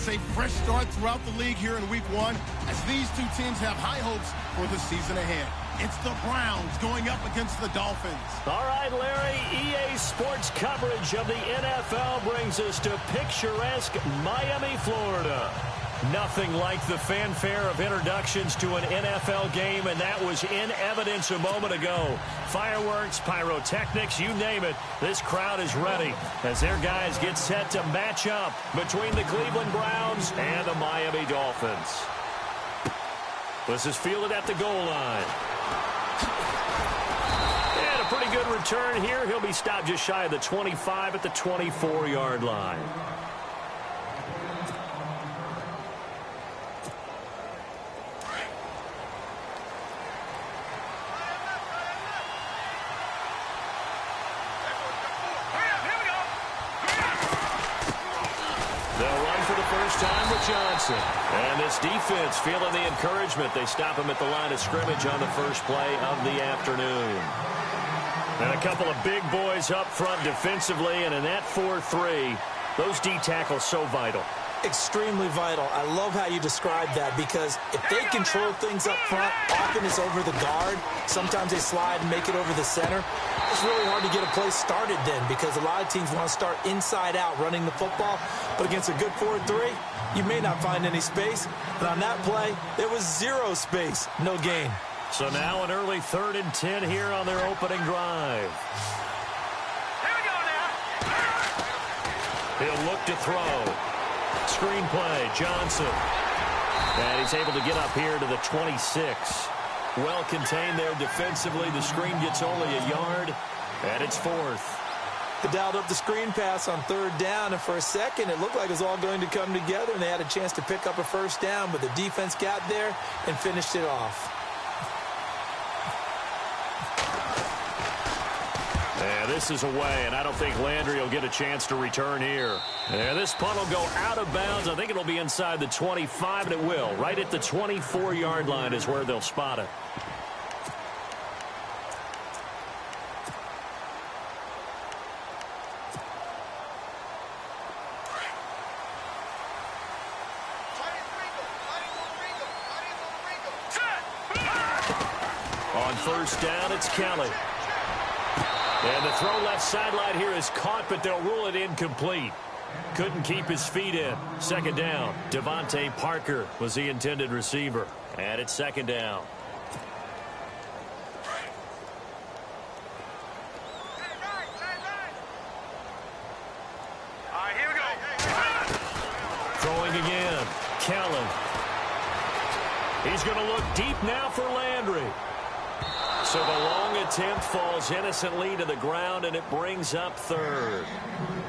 It's a fresh start throughout the league here in Week 1 as these two teams have high hopes for the season ahead. It's the Browns going up against the Dolphins. All right, Larry, EA Sports coverage of the NFL brings us to picturesque Miami, Florida. Nothing like the fanfare of introductions to an NFL game, and that was in evidence a moment ago. Fireworks, pyrotechnics, you name it. This crowd is ready as their guys get set to match up between the Cleveland Browns and the Miami Dolphins. This is fielded at the goal line. And a pretty good return here. He'll be stopped just shy of the 25 at the 24-yard line. Time with Johnson. And this defense feeling the encouragement. They stop him at the line of scrimmage on the first play of the afternoon. And a couple of big boys up front defensively, and in that 4-3, those D tackles so vital. Extremely vital. I love how you describe that, because if they control things up front, often it's over the guard. Sometimes they slide and make it over the center. It's really hard to get a play started then, because a lot of teams want to start inside out running the football. But against a good 4-3, you may not find any space. But on that play, there was zero space. No gain. So now an early 3rd and 10 here on their opening drive. Here we go now. He'll look to throw. Screen play, Johnson. And he's able to get up here to the 26. Well contained there defensively. The screen gets only a yard, and it's 4th. They dialed up the screen pass on 3rd down, and for a second it looked like it was all going to come together, and they had a chance to pick up a 1st down, but the defense got there and finished it off. Yeah, this is away, and I don't think Landry will get a chance to return here. Yeah, this punt will go out of bounds. I think it'll be inside the 25, and it will. Right at the 24-yard line is where they'll spot it. On 1st down, it's Kelly. And the throw left sideline here is caught, but they'll rule it incomplete. Couldn't keep his feet in. 2nd down. Devontae Parker was the intended receiver. And it's 2nd down. All right, here we go. Throwing again. Kellen. He's going to look deep now for Landry. So the long attempt falls innocently to the ground, and it brings up 3rd.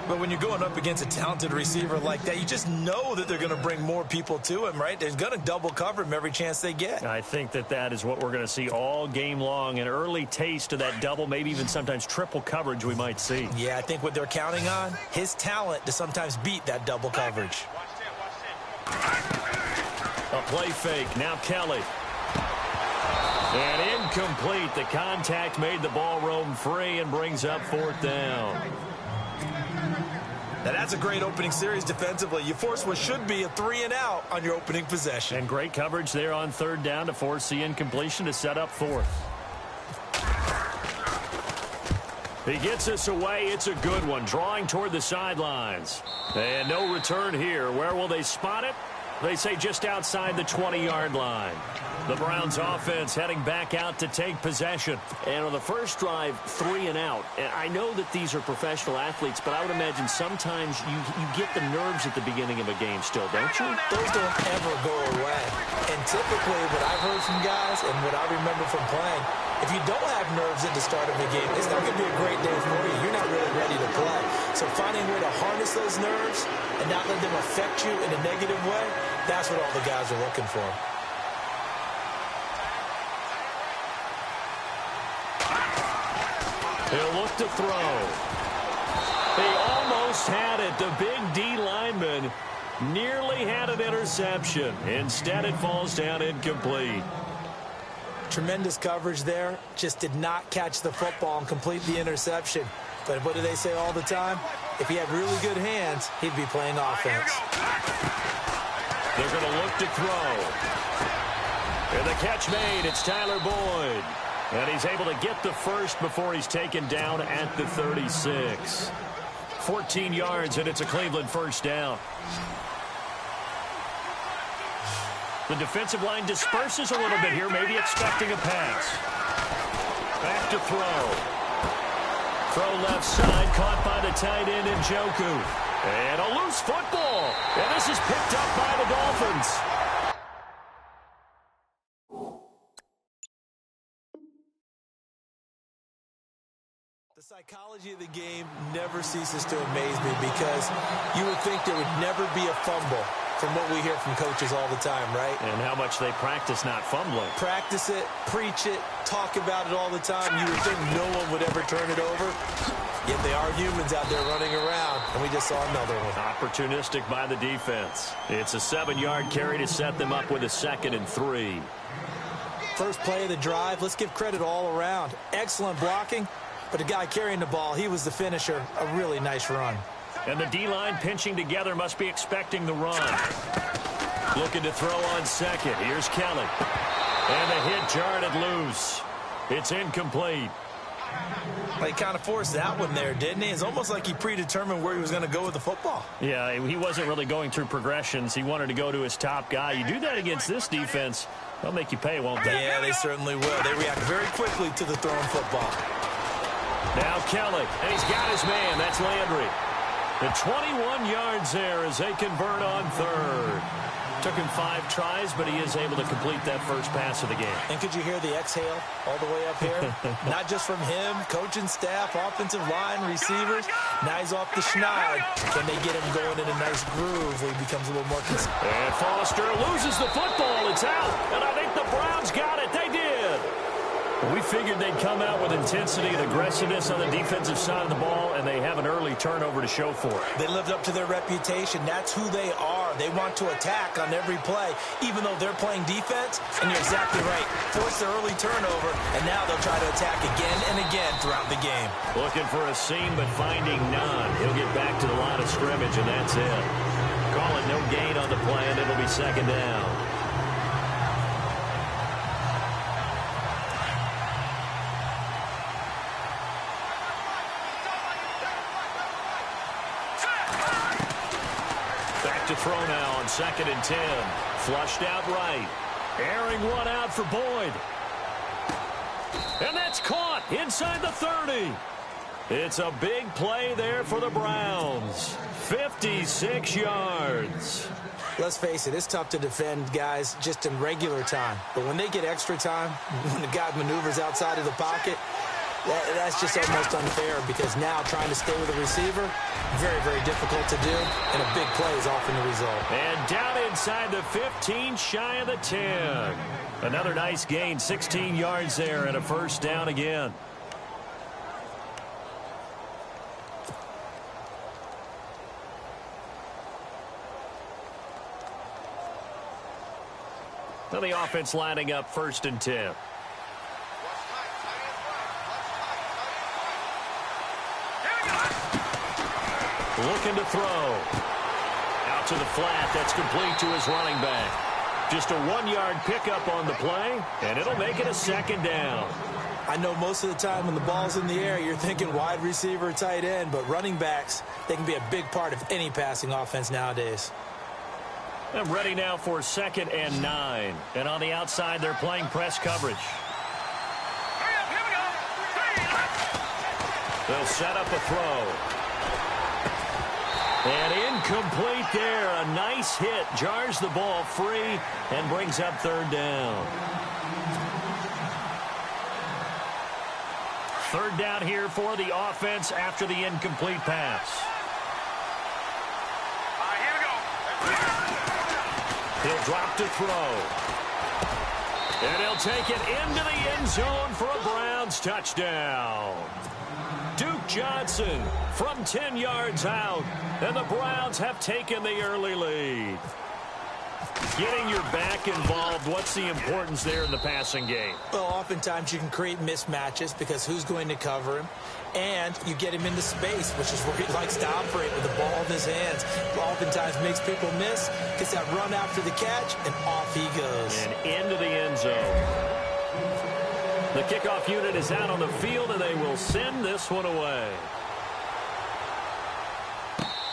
But when you're going up against a talented receiver like that, you just know that they're going to bring more people to him, right? They're going to double cover him every chance they get. I think that is what we're going to see all game long. An early taste of that double, maybe even sometimes triple coverage we might see. Yeah, I think what they're counting on, his talent to sometimes beat that double coverage. A play fake. Now Kelly. And incomplete. The contact made the ball roam free and brings up 4th down. Now that's a great opening series defensively. You force what should be a 3-and-out on your opening possession. And great coverage there on 3rd down to force the incompletion to set up 4th. He gets us away. It's a good one. Drawing toward the sidelines. And no return here. Where will they spot it? They say just outside the 20-yard line. The Browns offense heading back out to take possession. And on the first drive, 3-and-out. And I know that these are professional athletes, but I would imagine sometimes you get the nerves at the beginning of a game still, don't you? Those don't ever go away. And typically what I've heard from guys and what I remember from playing, if you don't have nerves at the start of a game, it's not going to be a great day for you. You're not really ready to play. So finding a way to harness those nerves and not let them affect you in a negative way, that's what all the guys are looking for. He'll look to throw. He almost had it. The big D lineman nearly had an interception. Instead, it falls down incomplete. Tremendous coverage there. Just did not catch the football and complete the interception. But what do they say all the time? If he had really good hands, he'd be playing offense. going to look to throw. And the catch made. It's Tyler Boyd. And he's able to get the first before he's taken down at the 36. 14 yards, and it's a Cleveland first down. The defensive line disperses a little bit here, maybe expecting a pass. Back to throw. Throw left side, caught by the tight end Njoku. And a loose football. And this is picked up by the Dolphins. The psychology of the game never ceases to amaze me because you would think there would never be a fumble from what we hear from coaches all the time, right? And how much they practice not fumbling. Practice it, preach it, talk about it all the time. You would think no one would ever turn it over. Yet they are humans out there running around, and we just saw another one. Opportunistic by the defense. It's a 7-yard carry to set them up with a 2nd and 3. First play of the drive, let's give credit all around. Excellent blocking, but the guy carrying the ball, he was the finisher. A really nice run. And the D-line pinching together must be expecting the run. Looking to throw on second. Here's Kelly. And the hit jarred it loose. It's incomplete. He kind of forced that one there, didn't he? It's almost like he predetermined where he was going to go with the football. Yeah, he wasn't really going through progressions. He wanted to go to his top guy. You do that against this defense, they'll make you pay, won't they? Yeah, they certainly will. They react very quickly to the thrown football. Now Kelly, and he's got his man. That's Landry. The 21 yards there as they convert on third. Took him 5 tries, but he is able to complete that first pass of the game. And could you hear the exhale all the way up here? Not just from him, coaching staff, offensive line, receivers. Now he's off the schneid. Can they get him going in a nice groove where he becomes a little more consistent? And Foster loses the football. It's out. And I think the Browns got it. They did. We figured they'd come out with intensity and aggressiveness on the defensive side of the ball, and they have an early turnover to show for it. They lived up to their reputation. That's who they are. They want to attack on every play, even though they're playing defense. And you're exactly right. Force their early turnover, and now they'll try to attack again and again throughout the game. Looking for a seam, but finding none. He'll get back to the line of scrimmage, and that's it. Call it no gain on the play, and it'll be 2nd down. To throw now on 2nd and 10. Flushed out right. Airing one out for Boyd. And that's caught inside the 30. It's a big play there for the Browns. 56 yards. Let's face it, it's tough to defend guys just in regular time. But when they get extra time, when the guy maneuvers outside of the pocket, that's just almost unfair because now trying to stay with the receiver, very, very difficult to do, and a big play is often the result. And down inside the 15, shy of the 10. Another nice gain, 16 yards there, and a first down again. Now the offense lining up 1st and 10. Looking to throw. Out to the flat. That's complete to his running back. Just a 1-yard pickup on the play, and it'll make it a 2nd down. I know most of the time when the ball's in the air, you're thinking wide receiver, tight end, but running backs, they can be a big part of any passing offense nowadays. I'm ready now for 2nd and 9. And on the outside, they're playing press coverage. They'll set up a throw. And incomplete there. A nice hit. Jars the ball free and brings up 3rd down. 3rd down here for the offense after the incomplete pass. He'll drop to throw. And he'll take it into the end zone for a Browns touchdown. Duke Johnson from 10 yards out, and the Browns have taken the early lead. Getting your back involved, what's the importance there in the passing game? Well, oftentimes you can create mismatches because who's going to cover him? And you get him into space, which is where he likes to operate with the ball in his hands. Oftentimes makes people miss, gets that run after the catch, and off he goes. And into the end zone. The kickoff unit is out on the field, and they will send this one away.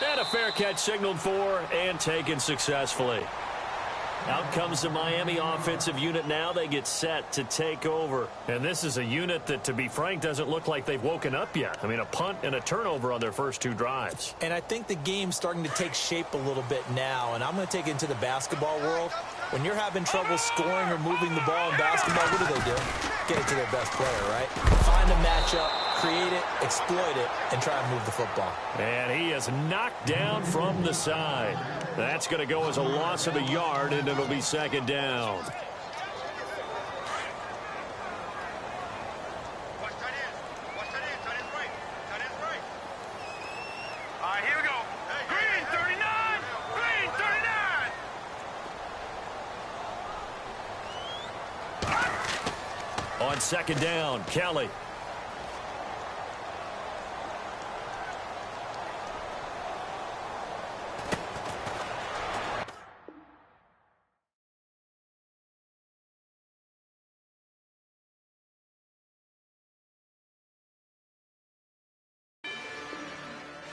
And a fair catch signaled for and taken successfully. Out comes the Miami offensive unit now. They get set to take over. And this is a unit that, to be frank, doesn't look like they've woken up yet. I mean, a punt and a turnover on their first two drives. And I think the game's starting to take shape a little bit now. And I'm going to take it into the basketball world. When you're having trouble scoring or moving the ball in basketball, what do? Get it to their best player, right? Find a matchup, create it, exploit it, and try and move the football. And he is knocked down from the side. That's going to go as a loss of a yard, and it'll be second down. Watch tight end. Watch tight end. Tight end's right. Tight end's right. All right, here we go. Green 39. Green 39. On second down, Kelly.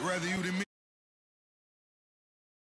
Rather you than me.